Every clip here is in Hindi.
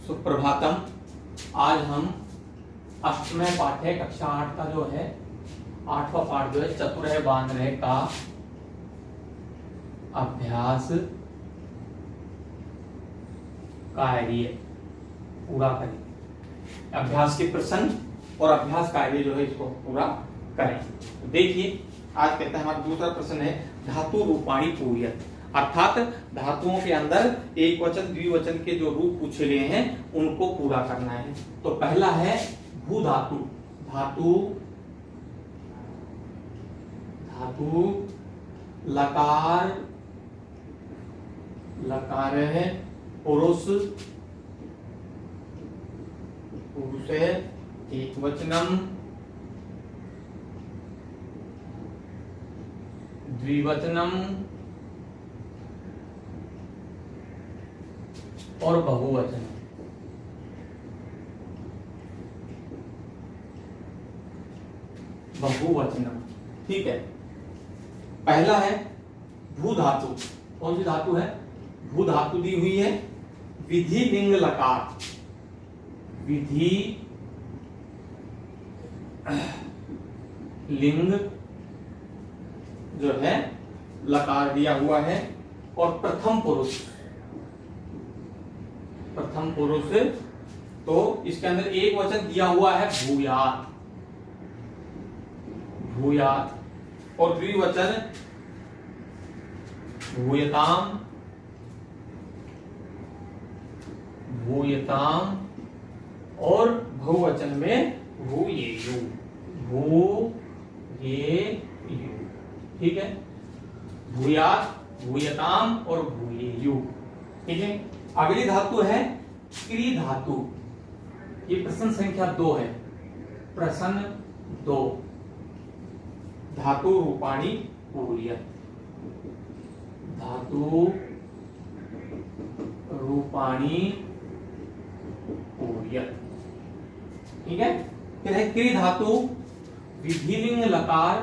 सुप्रभातम। आज हम अष्टमें पाठ है, कक्षा 8 का जो है 8वां पाठ जो है चतुरह बानरह का अभ्यास कार्य पूरा करें। अभ्यास के प्रश्न और अभ्यास कार्य जो है इसको पूरा करें। तो देखिए, आज कहता है हमारा दूसरा प्रश्न है धातु रूपाणी पूर्यत, अर्थात धातुओं के अंदर एक वचन द्विवचन के जो रूप पूछे गए हैं उनको पूरा करना है। तो पहला है भू धातु, धातु धातु लकार लकार है पुरुष पुरुष है एक वचनम द्विवचनम और बहुवचन। बहुवचनम, ठीक है। पहला है भू धातु। कौन सी धातु है? भू धातु दी हुई है विधि लिंग लकार, विधि लिंग जो है लकार दिया हुआ है और प्रथम पुरुष तो इसके अंदर एक वचन दिया हुआ है भूयात भूयात और द्विवचन भूयताम भूयताम और बहुवचन में भूयेयु भूयेयु, ठीक है। भूयात भूयताम और भूयेयु, ठीक है। अगली धातु है क्री धातु। ये प्रश्न संख्या 2 है। प्रश्न 2 धातु रूपाणी पूर्यत, धातु रूपाणी पूर्यत, ठीक है। फिर है क्री धातु विधिलिंग लकार,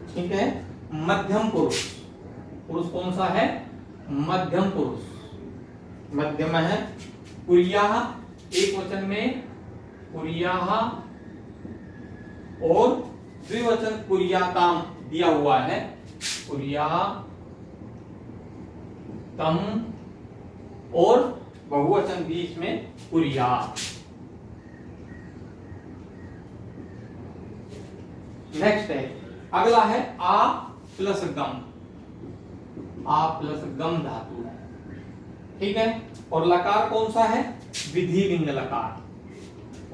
ठीक है। मध्यम पुरुष, पुरुष कौन सा है? मध्यम पुरुष, मध्यम है। कुरियाह एक वचन में कुरियाह और द्विवचन कुरियाताम दिया हुआ है, कुरियातम और बहुवचन भी इसमें कुरिया। नेक्स्ट है, अगला है आ प्लस गम, आ प्लस गम धातु है, ठीक है। और लकार कौन सा है? विधि लिंग लकार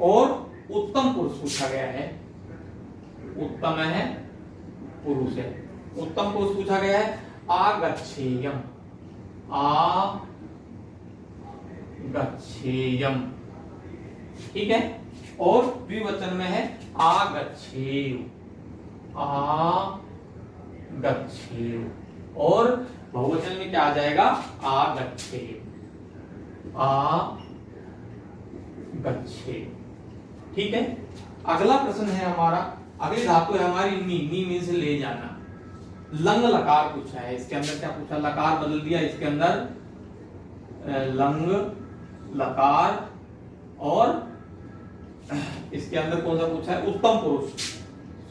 और उत्तम पुरुष पूछा गया है, उत्तम है पुरुष है, उत्तम पुरुष पूछा गया है। आगच्छेयम, आगच्छेयम, ठीक है। और द्विवचन में है आगच्छेयु, आगच्छेयु और बहुवचन में क्या आ जाएगा? आगच्छेयु, आगच्छेयु, ठीक है। अगला प्रश्न है हमारा, अगली धातु है हमारी नी, नी मीन से ले जाना। लंग लकार पूछा है, इसके अंदर क्या पूछा? लकार बदल दिया, इसके अंदर लंग लकार और इसके अंदर कौन सा पूछा है? उत्तम पुरुष,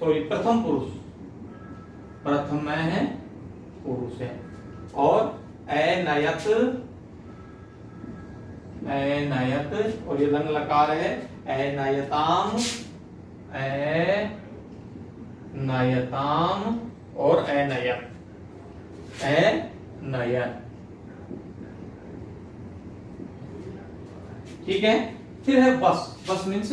सॉरी प्रथम पुरुष, प्रथम है पुरुष है। और अनयत, अनयत और ये लंग लकार है अनयताम, अनयताम और अनयत, अनयत, ठीक है। फिर है बस, बस मीन्स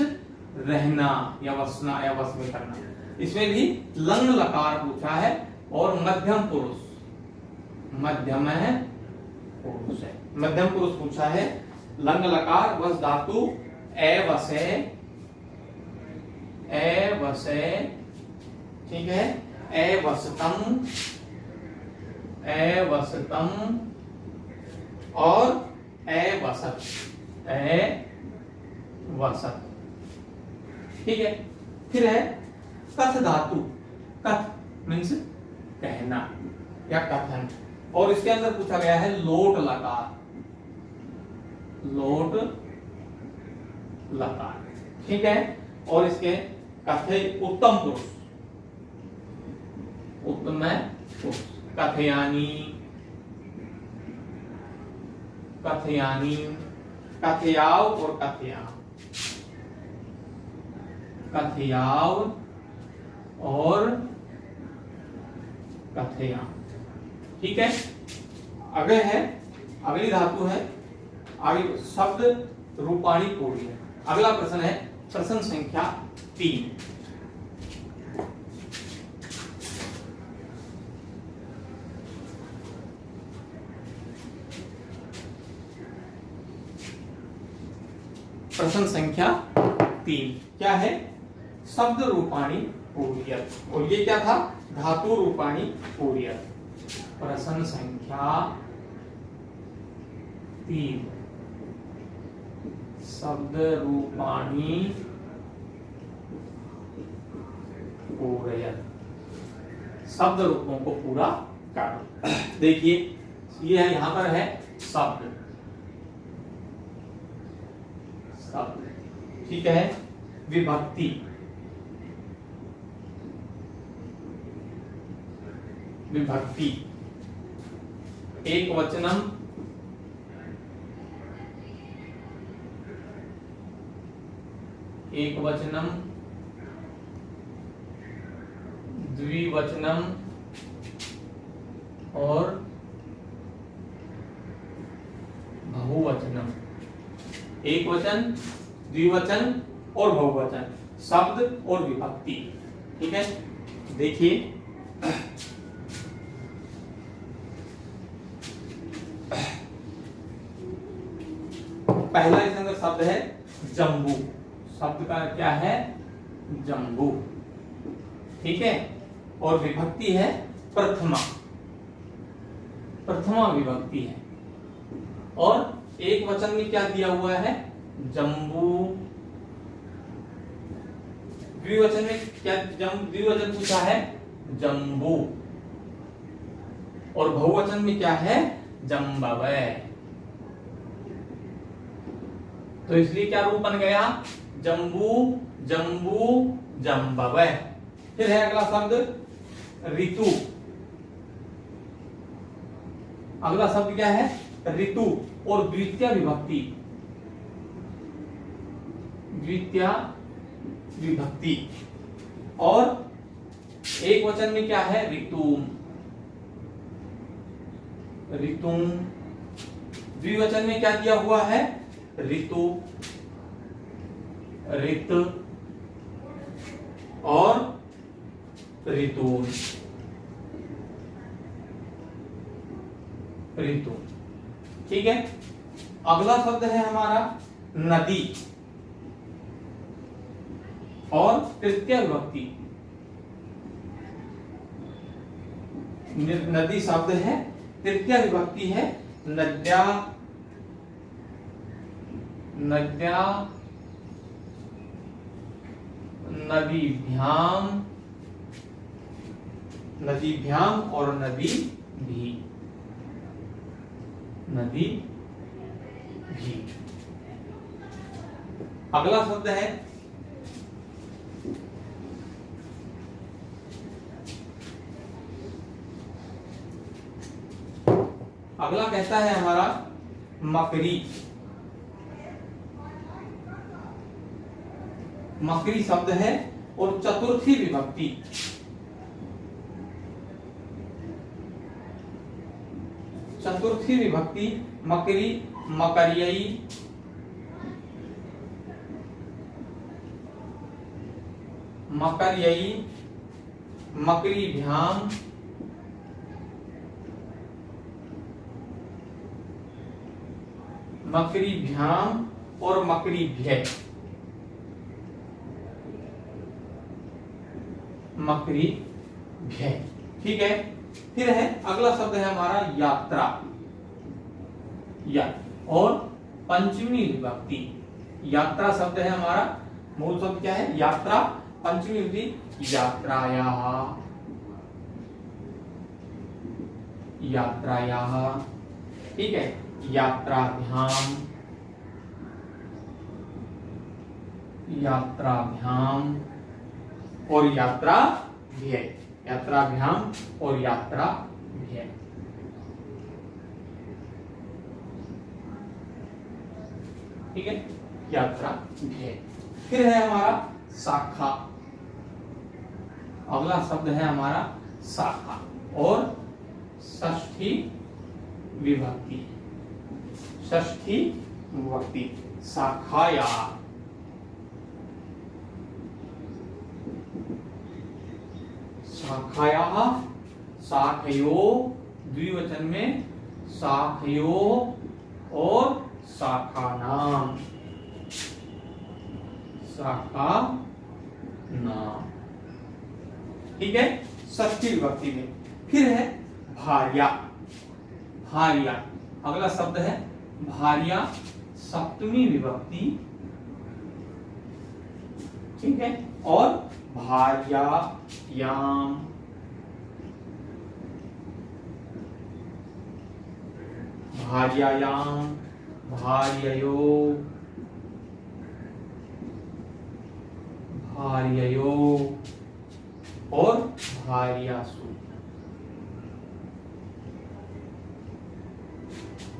रहना या वसना या वस में करना। इसमें भी लंग लकार पूछा है और मध्यम पुरुष, मध्यम है पुरुष है, मध्यम पुरुष पूछा है। लंग लकार वस धातु ए वसे, ठीक है। ए वसतम और ए वसत, वसत, ठीक है। फिर है कथ धातु, कथ मीन्स कहना या कथन और इसके अंदर पूछा गया है लोट लकार, लोट लकार, ठीक है। और इसके कथय उत्तम पुरुष, उत्तम पुरुष, कथयानी, कथयानी, कथयाव और कथया, कथयाव और कथया, ठीक है। अगले है, अगली धातु है, आगे शब्द रूपाणी पूरी है। अगला प्रश्न है प्रश्न संख्या 3। प्रश्न संख्या 3 क्या है? शब्द रूपाणी पूर्यत, और ये क्या था? धातु रूपाणी पूर्यत। प्रश्न संख्या 3 शब्द रूपाणी पूर्यत, शब्द रूपों को पूरा करो। देखिए ये है, यहां पर है शब्द, शब्द, ठीक है। विभक्ति, विभक्ति, एक वचनम, एक वचनम, द्विवचनम और बहुवचनम। एक वचन, द्विवचन और बहुवचन, शब्द और विभक्ति, ठीक है। देखिए पहला इसके अंदर शब्द है जम्बू, शब्द का क्या है? जम्बू, ठीक है। और विभक्ति है प्रथमा, प्रथमा विभक्ति है। और एक वचन में क्या दिया हुआ है? जम्बू। द्विवचन में क्या? द्विवचन पूछा है जम्बू। और बहुवचन में क्या है? जम्बवै। तो इसलिए क्या रूप बन गया? जम्बू, जम्बू, जम्बवै। फिर है अगला शब्द ऋतु। अगला शब्द क्या है? ऋतु। और द्वितीय विभक्ति, द्वितीय विभक्ति। और एक वचन में क्या है? ऋतुम, ऋतुम। द्विवचन में क्या दिया हुआ है? ऋतु, ऋत और ऋतु, ऋतु, ठीक है। अगला शब्द है हमारा नदी और तृतीय विभक्ति। नदी शब्द है, तृतीय विभक्ति है नद्या, नद्या, नदीभ्याम, नदीभ्याम और नदी भी, नदी भी। अगला शब्द है अगला कहता है हमारा मकरी। मकरी शब्द है और चतुर्थी विभक्ति। चतुर्थी विभक्ति मकरी, मकरियई, मकरियई, मकरीभ्याम, मकरीभ्याम और मकरीभ्य, मकरीभ्य, ठीक है। फिर है अगला शब्द है हमारा यात्रा, या और पंचमी विभक्ति। यात्रा शब्द है हमारा, मूल शब्द क्या है? यात्रा, पंचमी विभक्ति यात्रायाः, यात्रायाः, ठीक है। यात्राभ्याम, यात्राभ्याम और यात्रा व्यय, यात्राभ्याम और यात्रा व्यय। ठीक है, यात्रा व्यय। फिर है हमारा शाखा, अगला शब्द है हमारा शाखा और षष्ठी विभक्ति, षष्ठी विभक्ति, शाखाया, शाखायाः, शाखयो द्विवचन में शाखयो और शाखानाम, शाखा नाम। ठीक है, षष्ठी विभक्ति में। फिर है भार्या, भार्या, अगला शब्द है भार्या सप्तमी विभक्ति। ठीक है, और भार्यायाम, भार्यायाम, भार्ययो, भार्ययो और भार्यासु,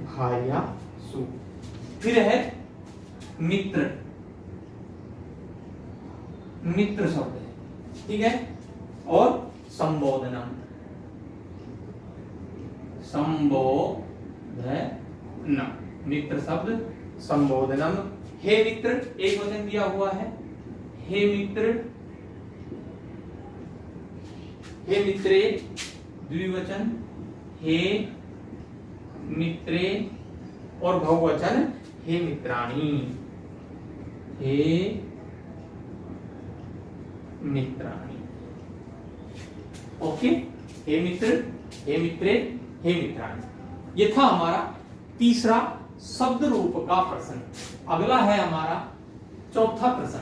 भार्यासु। फिर है मित्र, मित्र शब्द है। ठीक है, और संबोधनम, संबोधनम, मित्र शब्द संबोधनम। हे मित्र एक वचन दिया हुआ है, हे मित्र, हे मित्रे द्विवचन, हे मित्रे, और बहुवचन हे मित्राणि, हे मित्राणि। ओके, हे मित्र, हे मित्रे, हे मित्राणि। ये था हमारा तीसरा शब्द रूप का प्रश्न। अगला है हमारा चौथा प्रश्न।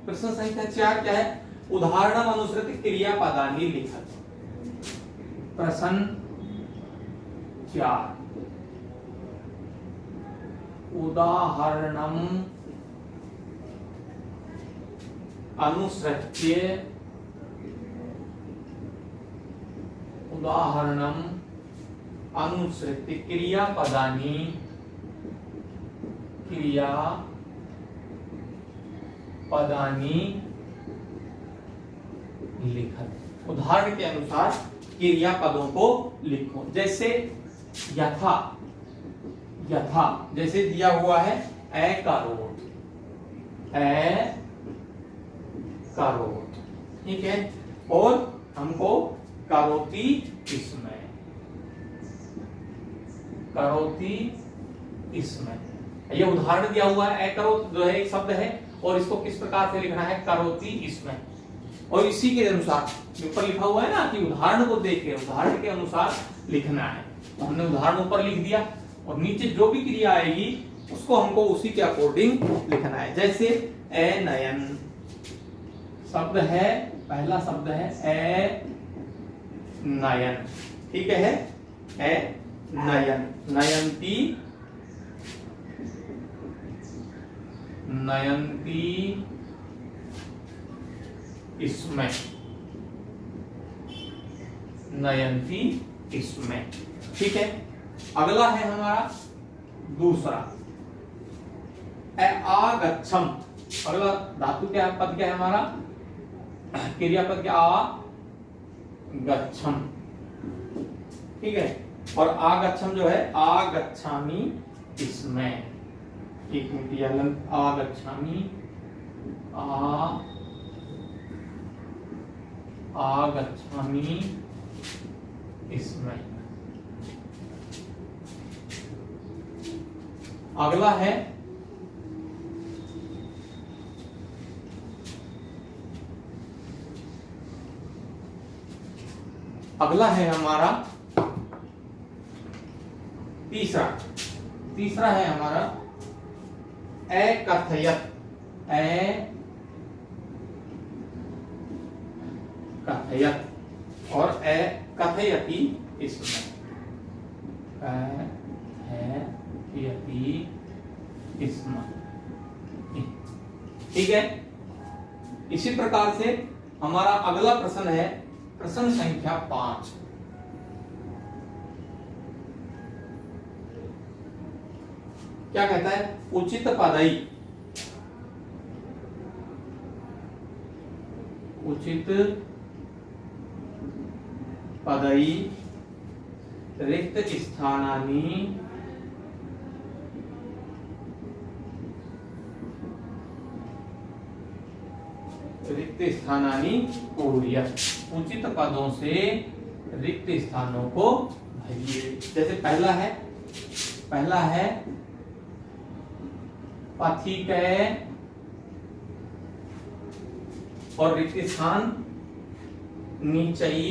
प्रश्न संख्या 4 क्या है? उदाहरण अनुसृत क्रियापदानि लिखत। प्रश्न 4, उदाहरणम अनुसृत्य, उदाहरणम अनुसृत्य क्रियापदानि, क्रियापदानि लिखत। उदाहरण के अनुसार क्रियापदों को लिखो। जैसे यथा, यथा जैसे दिया हुआ है ए करोट, ए करोट। ठीक है, और हमको करोती इसमें, करोती इसमें, ये उदाहरण दिया हुआ है। ए करोत जो है एक शब्द है और इसको किस प्रकार से लिखना है? करोती इसमें। और इसी के अनुसार ऊपर लिखा हुआ है ना कि उदाहरण को देख के उदाहरण के अनुसार लिखना है। तो हमने उदाहरण ऊपर लिख दिया और नीचे जो भी क्रिया आएगी उसको हमको उसी के अकॉर्डिंग लिखना है। जैसे ए नयन शब्द है, पहला शब्द है ए नयन। ठीक है, ए नयन, नयंती, नयंती इसमें, नयंती इसमें। ठीक है, अगला है हमारा दूसरा आगच्छम। अगला धातु क्या है? पद क्या है हमारा? क्रियापद क्या? आगच्छम। ठीक है, और आगच्छम जो है आगच्छामि इसमें। एक मिनट, आगच्छामि, आगच्छामि इसमें। अगला है हमारा तीसरा, तीसरा है हमारा कथयत, कथयत और कथयति इसमें, यति स्म। ठीक है। इसी प्रकार से हमारा अगला प्रश्न है प्रश्न संख्या 5। क्या कहता है? उचित पदई, उचित पदई रिक्त स्थानानि पूर्य। उचित पदों से रिक्त स्थानों को भरिए। जैसे पहला है पथिकै और रिक्त स्थान नीचई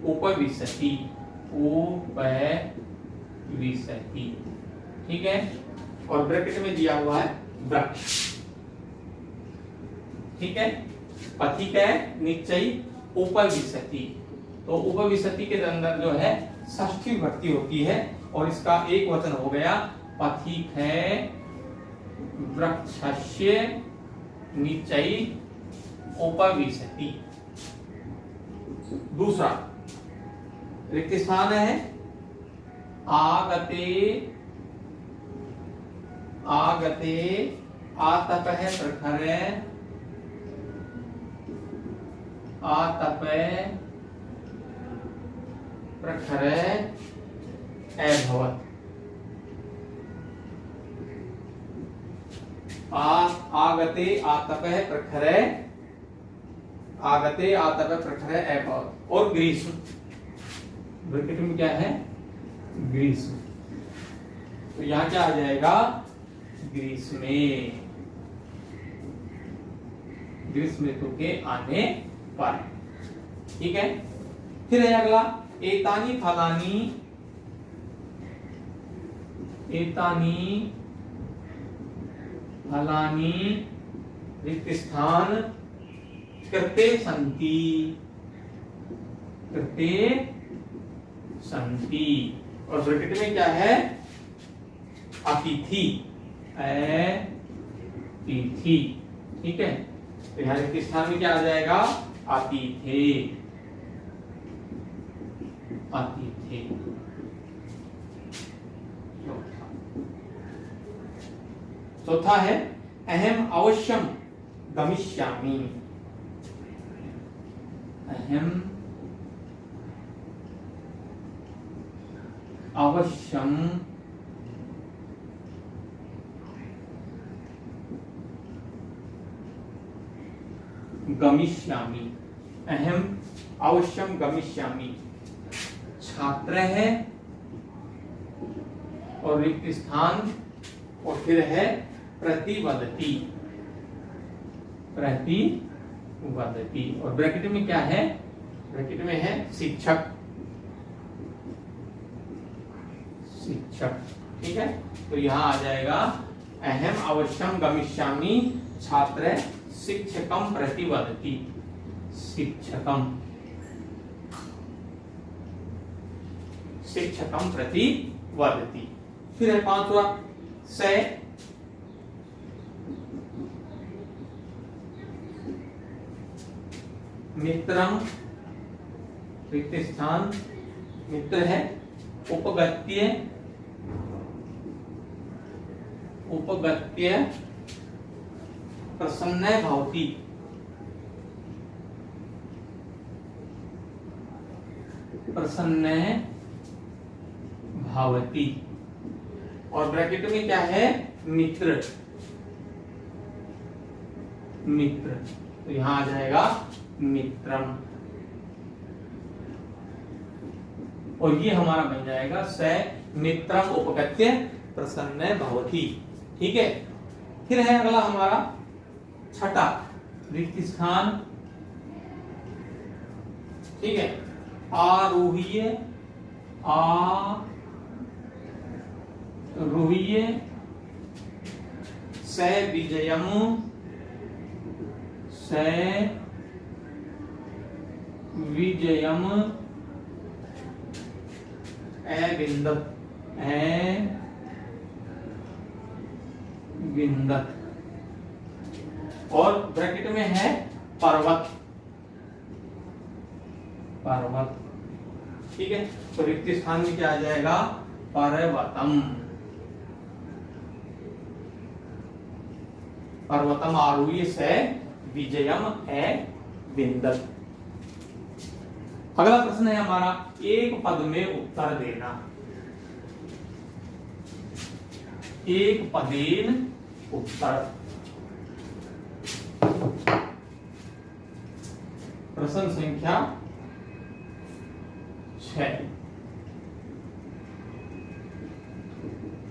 उपविशति। ठीक है। और ब्रैकेट में दिया हुआ है वृक्ष। ठीक है। पथिकै नीचई उपविशति, तो उपविशति के अंदर जो है षष्ठी विभक्ति होती है और इसका एक वचन हो गया पथिकै वृक्षस्य नीचई उपविशति। दूसरा रिक्त स्थान है आगते आतपः प्रखरे अभवत्। आगते आतपः प्रखरे अभवत्। और ग्रीष्म, ब्रैकेट में क्या है? ग्रीष्म। तो यहां क्या आ जाएगा? ग्रीष्मे, ग्रीष्म ऋतु के आने पर। ठीक है। फिर है अगला एतानी फलानी रिक्त स्थान कृते संति। और ब्रैकेट में क्या है? अतिथि। ठीक है। तो यहाँ रिक्त स्थान में क्या आ जाएगा? अतिथे। चौथा है अहम अवश्यम गमिष्यामि। अहम अवश्यम गमिष्यामि। अहम अवश्यम गमिष्यामि छात्र है और रिक्त स्थान और फिर है प्रतिवदति। और ब्रैकेट में क्या है? ब्रैकेट में है शिक्षक। ठीक है। तो यहां आ जाएगा अहम अवश्यम गमिष्यामि छात्र शिक्षकम प्रतिवदति। शिक्षकम प्रतिवदति। फिर है पांचवा से मित्रम रिक्त स्थान मित्र है उपगत्य प्रसन्न भवति। और ब्रैकेट में क्या है? मित्र। तो यहां आ जाएगा मित्रम। और ये हमारा बन जाएगा स मित्रम उपगत्य प्रसन्न भवति। ठीक है। फिर है अगला हमारा छठा रिक्त स्थान। ठीक है। आरोह्य स विजयम अविंदत, विंदत, और ब्रैकेट में है पर्वत, पर्वत। ठीक है, तो रिक्त स्थान में क्या आ जाएगा? पर्वतम, पर्वतम आरूह्य से विजयम है विंदत। अगला प्रश्न है हमारा, एक पद में उत्तर देना। एक पदेन उत्तर। प्रश्न संख्या 6।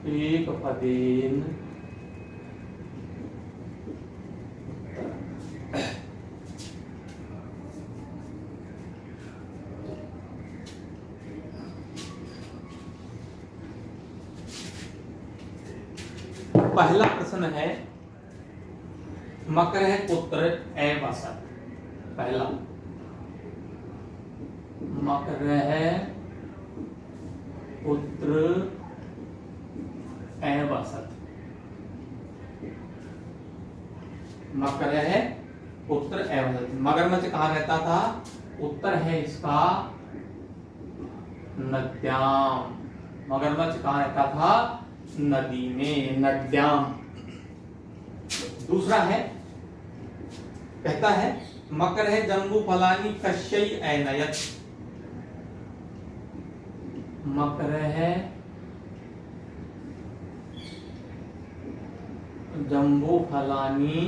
एक पदेन पहला प्रश्न है, मकर पुत्र एवसत। पहला, मकर पुत्र एवसत। मकर पुत्र एवसत। मगरमच्छ कहाँ रहता था? उत्तर है इसका नद्याम। मगरमच्छ कहाँ रहता था? नदी में, नद्याम। दूसरा है, कहता है मकर जम्बू फलानी कश्यई ऐनयत। मकर जम्बू फलानी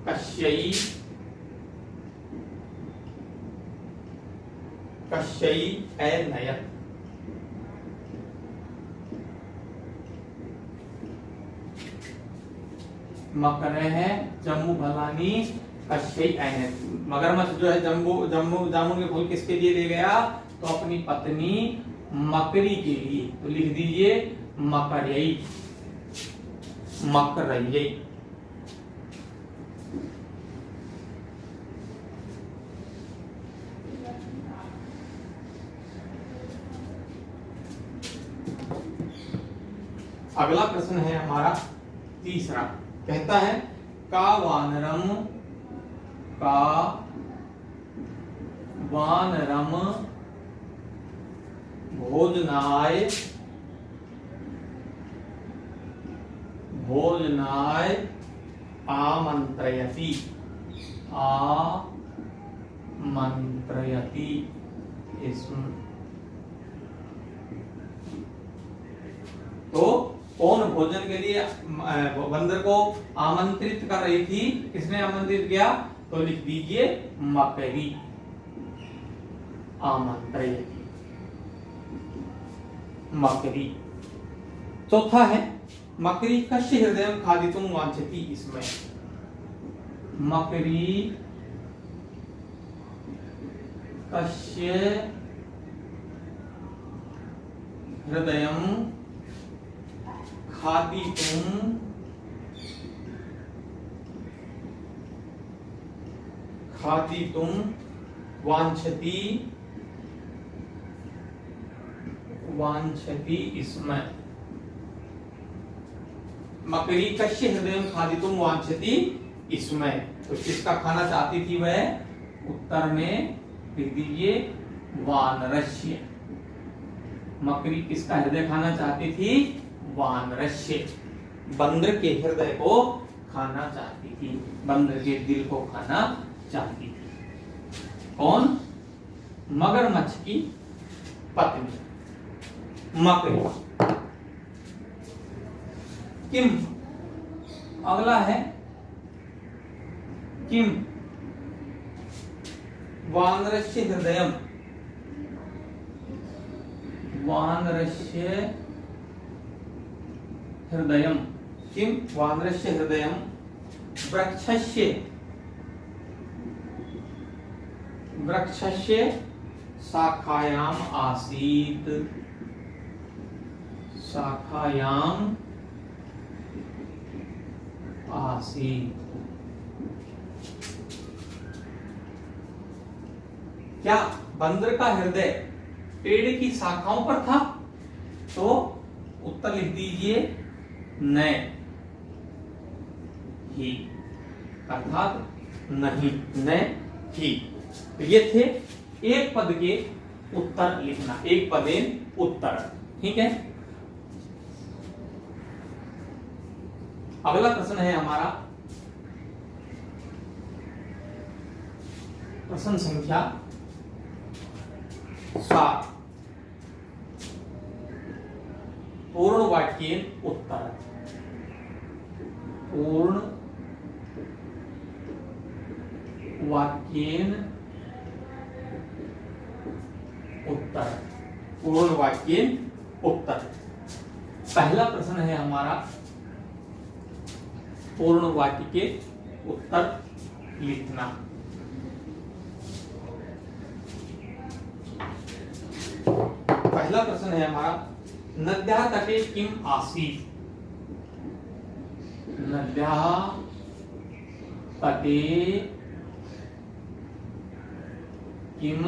कश्यई, कश्यई ऐनयत। मकर जम्बू फलानी कश्यई ऐनयत। मगरमच्छ जो है जामुन के फूल किसके लिए ले गया? तो अपनी पत्नी मकरी के लिए। तो लिख दीजिए मकरई, मकरई। अगला प्रश्न है हमारा तीसरा, कहता है का वानरम भोजनाय आमंत्रयति। इसमें तो कौन भोजन के लिए बंदर को आमंत्रित कर रही थी? किसने आमंत्रित किया? तो लिख दीजिए मकरी, आमंत्रयति, मकरी। चौथा है मकरी कस्य हृदयं खादितुं वांछति। इसमें मकरी कस्य हृदयं खादितुं वांछति। इसमें मकरी कस्य हृदयं खादितुं वांछति। इसमें तो किसका खाना चाहती थी वह? उत्तर में लिख दीजिए वानरस्य। मकरी किसका हृदय खाना चाहती थी? वानरस्य, बंदर के हृदय को खाना चाहती थी, बंदर के दिल को खाना चाहती थी। कौन? मगरमच्छ की पत्नी मकरी। किम, अगला है किम वानरस्य हृदयम, वानरस्य हृदयम, किम वानरस्य हृदयम वृक्षस्य शाखायाम आसीत्। शाखायाम आसीत्। क्या बंदर का हृदय पेड़ की शाखाओं पर था, तो उत्तर लिख दीजिए न ही, अर्थात नहीं, न ही। तो ये थे एक पद के उत्तर लिखना, एक पदेन उत्तर। ठीक है, अगला प्रश्न है हमारा प्रश्न संख्या 7, पूर्ण वाक्येन उत्तर। पूर्ण वाक्येन उत्तर, पूर्ण वाक्येन उत्तर। पहला प्रश्न है हमारा पूर्ण वाक्य के उत्तर लिखना। पहला प्रश्न है हमारा नद्याः तटे किम आसीत्। नद्याः तटे किम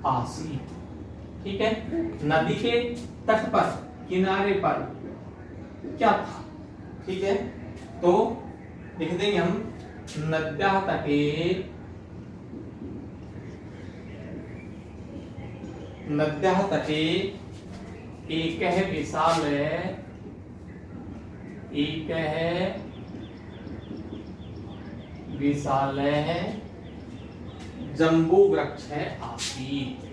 आसीत्। ठीक है, नदी के तट पर, किनारे पर क्या था। ठीक है, तो लिख देंगे हम नद्याः तटे, नद्याः तटे एकः विशालः, एकः विशालः जम्बू वृक्षः आसीत्।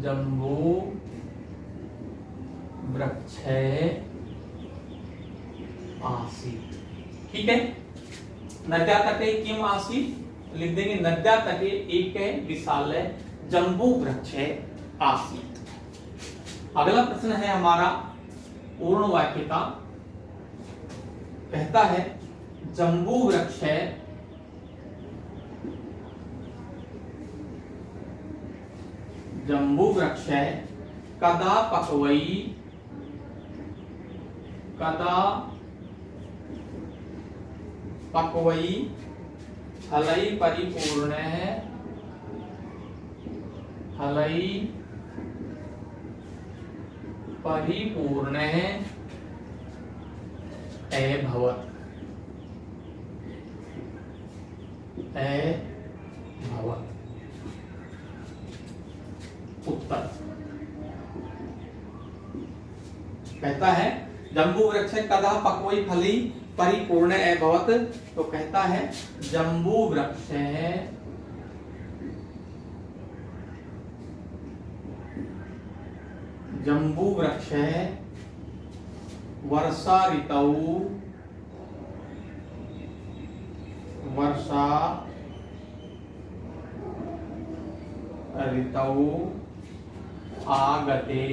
जम्बू वृक्षः आसीत्। ठीक है, नद्याः तटे किम आसीत्, लिख देंगे नद्याः तटे एकः विशालः जम्बू वृक्षः आसीत्। अगला प्रश्न है हमारा पूर्ण वाक्य का, कहता है जम्बू वृक्षः, जम्बू वृक्षः कदा पक्वई, कदा पक्वई फलै परिपूर्णः, फलै परिपूर्णः अभवत्, अभवत्। उत्तर कहता है जम्बू वृक्ष कदा पक्वई फली परिपूर्ण अभवत्, तो कहता है जम्बू वृक्ष, जम्बू वृक्ष वर्षा ऋतौ, वर्षा ऋतौ आगते,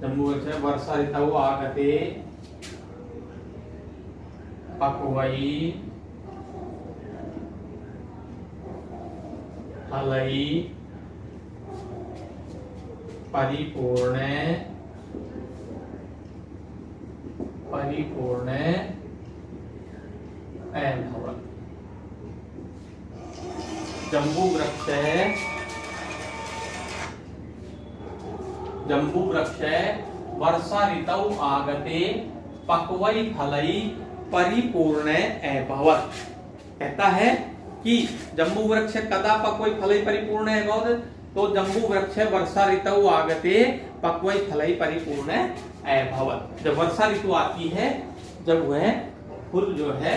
जम्बू वृक्ष वर्षा ऋतौ आगते पक्वई फलै परिपूर्ण, परिपूर्ण अभवत्। जम्बू वृक्ष, जम्बू वृक्ष वर्षा ऋतौ आगते पक्वई फलै परिपूर्ण अभवत्। कहता है कि जम्बू वृक्ष कदा पक्वई फलै परिपूर्ण अभवत्, तो जम्बू वृक्ष वर्षा ऋतु आगते पक्वई फलै परिपूर्ण अभवत्। जब वर्षा ऋतु आती है, जब वह फूल जो है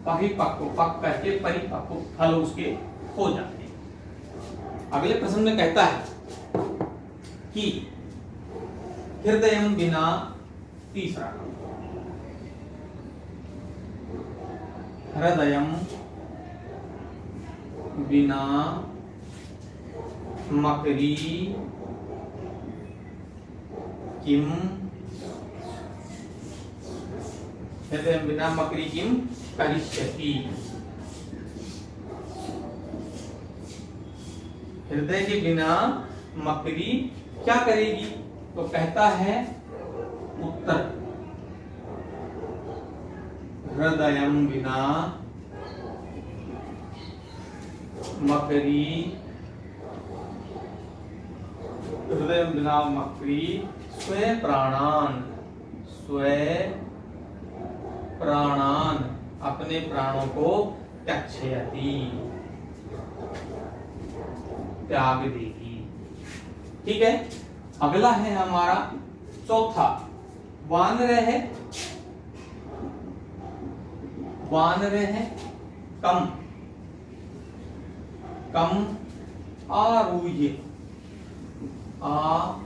परिपक्व, पक करके परिपक्व फल उसके हो जाते हैं। अगले प्रश्न में कहता है कि हृदयं विना, तीसरा हृदयं विना मकरी किम, हृदयं विना मकरी किम करिष्यति। हृदय के बिना मकरी क्या करेगी, तो कहता है उत्तर हृदयं विना मकरी, हृदय बिना मकरी, स्वे प्राणान, स्वे प्राणान, अपने प्राणों को त्यक्षयति, त्याग देगी। ठीक है, अगला है हमारा चौथा, वानरः है, वानरः है कम, कम आरूह्य, आरूह्य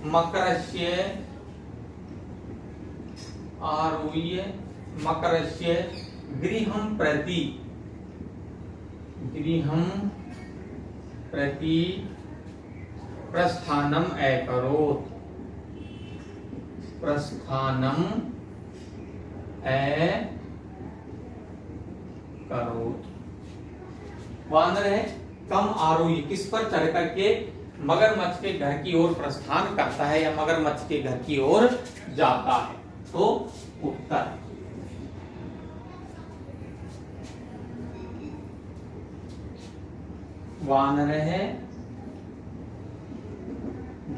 मकरस्य, आरूह्य मकरस्य गृहं प्रति, गृहं प्रति प्रस्थानम अकरोत्, प्रस्थानम अकरोत्। वानर है कम आरोही, किस पर चढ़ करके मगरमच्छ के घर की ओर प्रस्थान करता है या मगरमच्छ के घर की ओर जाता है? तो उत्तर वानर है,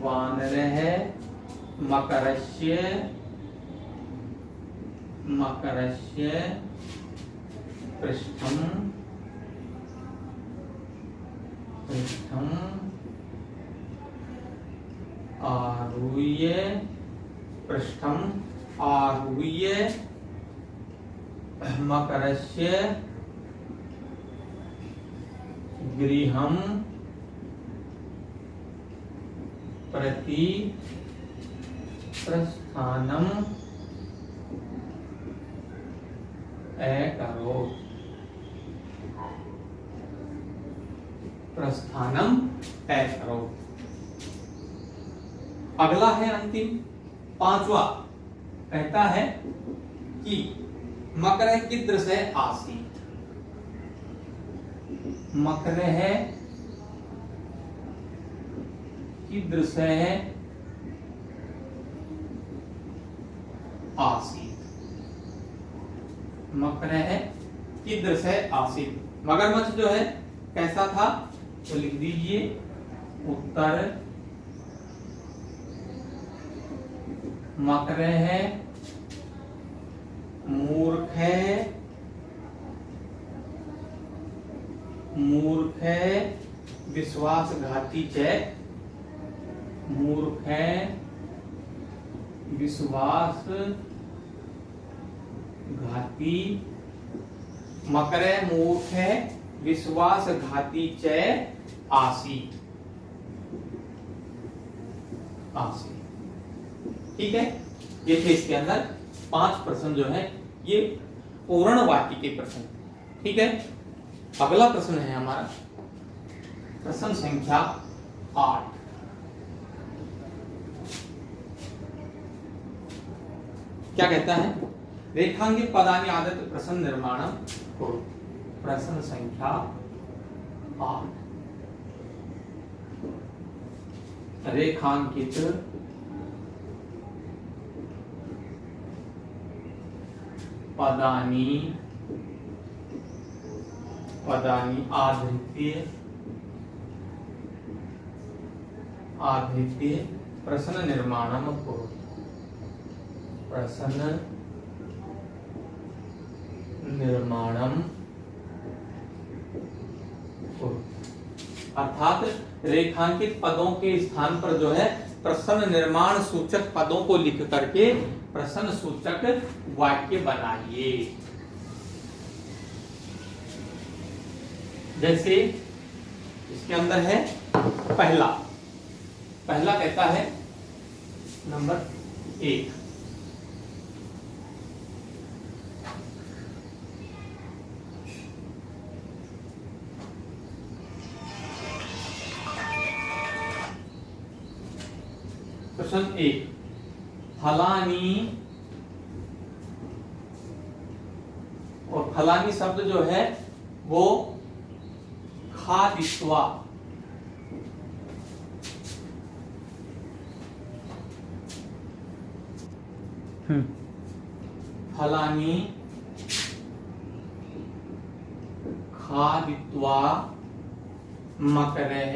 वानर है मकरस्य, मकरस्य पृष्ठम, पृष्ठम आरूह्य, पृष्ठम आरूह्य मकरस्य गृहं प्रति प्रस्थानम अकरोत्, प्रस्थानम अकरोत्। अगला है अंतिम पांचवा, कहता है कि मकरः कीदृशः आसीत्, मकरः कीदृशः आसीत्, मकरः कीदृशः आसीत्। मगरमच्छ जो है कैसा था, तो लिख दीजिए उत्तर मकरः मूर्ख है, मूर्ख है विश्वासघाती च, मूर्ख है विश्वासघाती, मकरः मूर्ख है विश्वासघाती च आसीत्, आसीत्। ठीक है, ये थे इसके अंदर 5 प्रश्न जो है ये पूर्ण वाक्य के प्रश्न। ठीक है, अगला प्रश्न है हमारा प्रश्न संख्या 8। क्या कहता है, रेखांकित पदानि आदत प्रश्न निर्माणम कुरु। प्रश्न संख्या 8, रेखांकित पदानि, पदानि आधृत्य, आधृत्य प्रश्न निर्माणम कुरु, प्रश्न निर्माणम कुरु। अर्थात रेखांकित पदों के स्थान पर जो है प्रश्न निर्माण सूचक पदों को लिख करके प्रश्न सूचक वाक्य बनाइए। जैसे इसके अंदर है पहला, पहला कहता है नंबर 1, प्रश्न 1, फलानी, और फलानी शब्द जो है वो खादित्वा, फलानी खादित्वा मकरः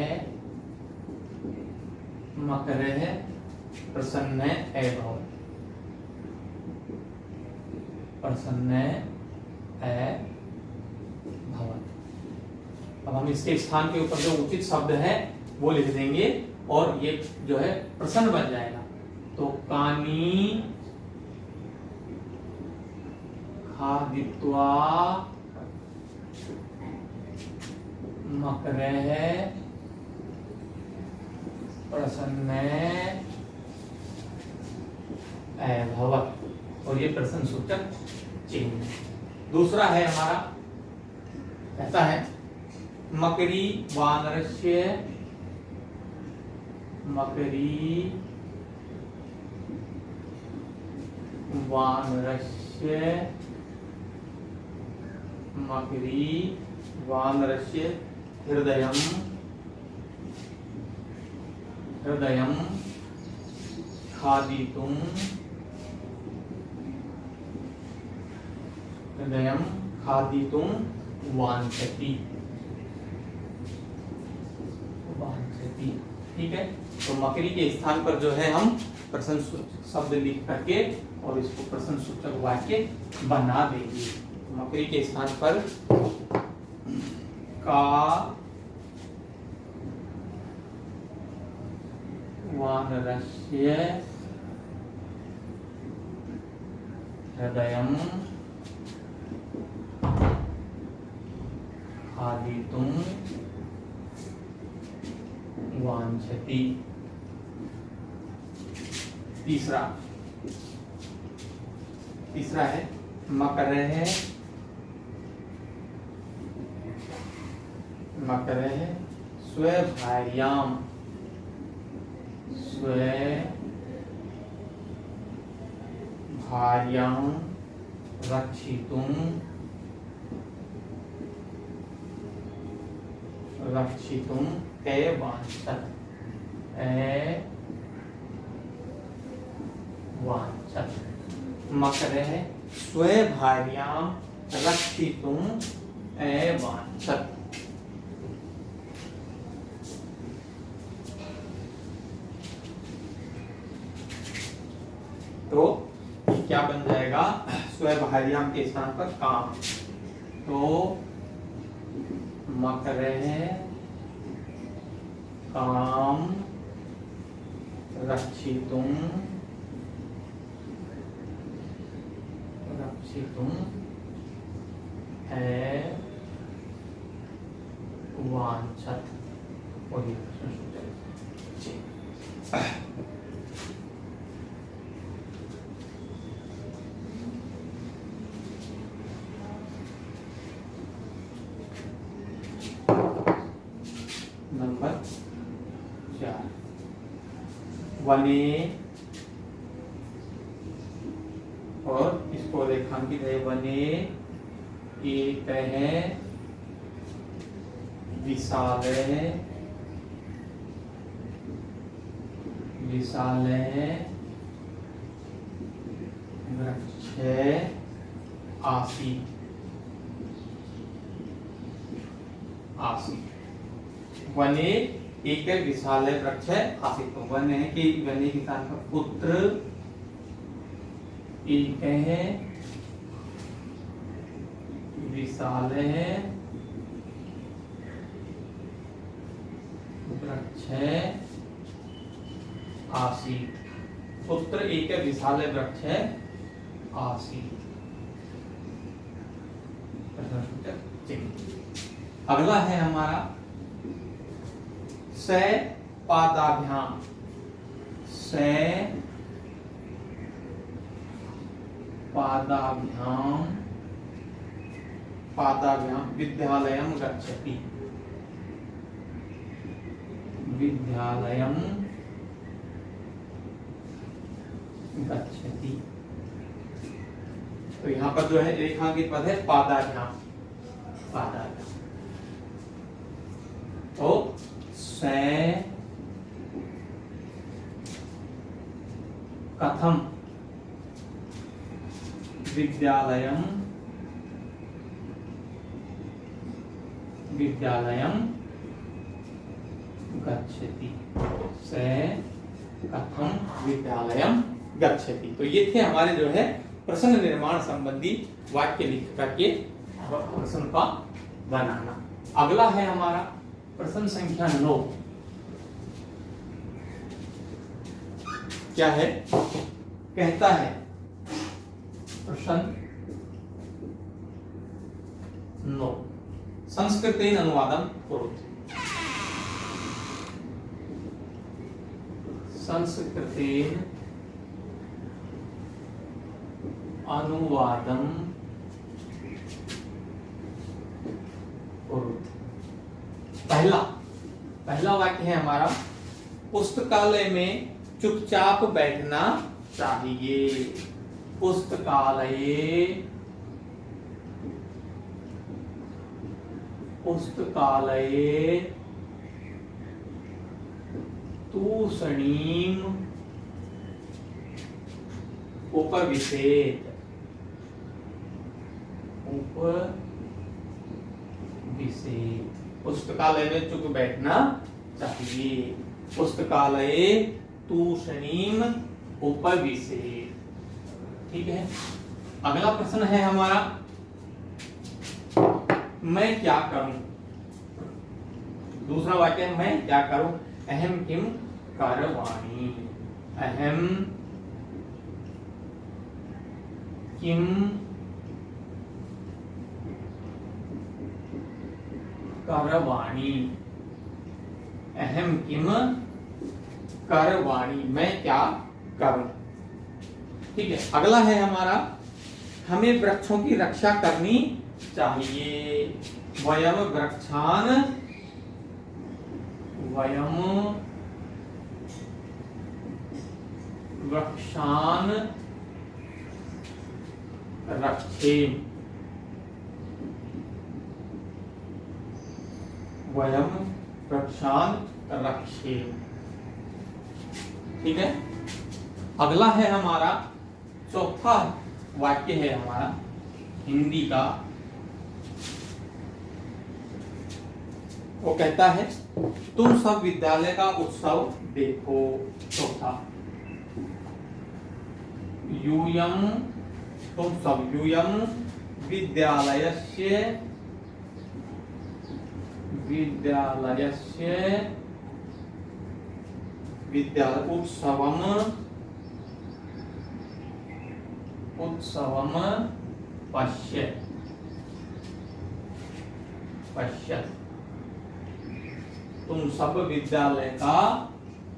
प्रसन्न अभवत्। अब हम इसके स्थान के ऊपर जो उचित शब्द है वो लिख देंगे और ये जो है प्रसन्न बन जाएगा। तो कानी खादित्वा मकरः प्रसन्न अभवत्, और ये प्रश्न सूचक चिन्ह है। दूसरा है हमारा, कहता है मकरी वानरस्य हृदयं खादितुं वांछति। ठीक है, तो मकरी के स्थान पर जो है हम प्रश्न सूचक शब्द लिख करके और इसको प्रश्न सूचक वाक्य बना देंगे। मकरी के स्थान पर का वानरस्य हृदयं खादितुं वांछति। तीसरा है मकरः स्वभार्यां रक्षितुं वांछत। मकरः स्वभार्यां रक्षितुं वांछत। तो क्या बन जाएगा? स्वभार्यां के स्थान पर काम, तो मकरः काम रक्षितुं वांछत। नंबर 4 वने, और इसको रेखांकित है वने एकः विशालः वृक्षः आसीत्। वने एक विशाल वृक्ष आसीत्। तो वन है कि वने के साथ पुत्र एक है विशाल वृक्ष आसीत्। पुत्र एक विशाल वृक्ष आसीत्। अगला है हमारा से पादाभ्याम विद्यालयं गच्छति। तो यहाँ पर जो है रेखांकित पद है पादाभ्याम। तो से कथम विद्यालयं विद्यालयम गच्छति, से कथम विद्यालयम गच्छति। तो ये थे हमारे जो है प्रश्न निर्माण संबंधी वाक्य लिख करके प्रश्न का बनाना। अगला है हमारा प्रश्न संख्या 9। क्या है? कहता है प्रश्न 9, संस्कृतेन अनुवादं कुरुत। संस्कृतेन अनुवादं कुरुत। पहला वाक्य है हमारा, पुस्तकालय में चुपचाप बैठना चाहिए। पुस्तकालये तूष्णीम् उपविशेत्। पुस्तकालय में चुप बैठना चाहिए। पुस्तकालये तूष्णीम् उपविशेत्। ठीक है। अगला प्रश्न है हमारा, मैं क्या करूं। दूसरा वाक्य है, मैं क्या करूं। अहम किम करवाणि। अहम किम करवाणि। अहम किम करवाणि, मैं क्या करूं। ठीक है। अगला है हमारा, हमें वृक्षों की रक्षा करनी चाहिए। वयम वृक्षान रक्षेम। वयम वृक्षान रक्षेम। ठीक है। अगला है हमारा चौथा वाक्य है हमारा हिंदी का। वो कहता है, तुम सब विद्यालय का उत्सव देखो। चौथा, यूयम, तुम सब, यूयम विद्यालयस्य उत्सवम पश्यत्। तुम सब विद्यालय का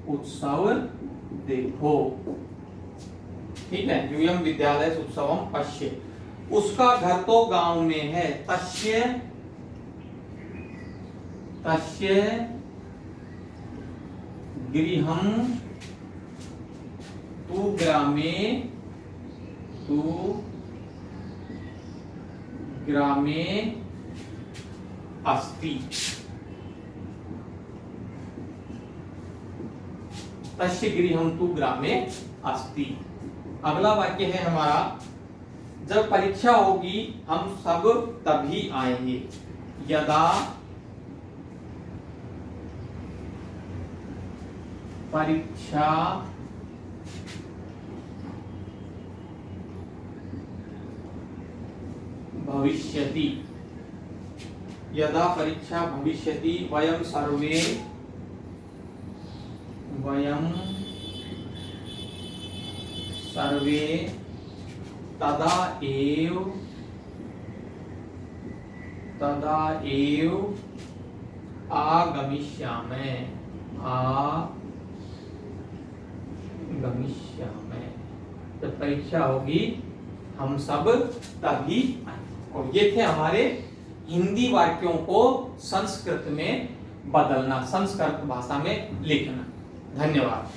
उत्सव देखो। ठीक है। यूयम विद्यालय उत्सवम पश्यत्। उसका घर तो गांव में है। तस्य गृहं तु ग्रामे अस्ति। तस्य गृहं तु ग्रामे अस्ति। अगला वाक्य है हमारा, जब परीक्षा होगी हम सब तभी आएंगे। यदा परीक्षा भविष्यति। यदा परीक्षा भविष्यति वयं सर्वे तदा एव आगमिष्यामः। जब परीक्षा होगी हम सब तभी आएंगे। और ये थे हमारे हिंदी वाक्यों को संस्कृत में बदलना, संस्कृत भाषा में लिखना। धन्यवाद।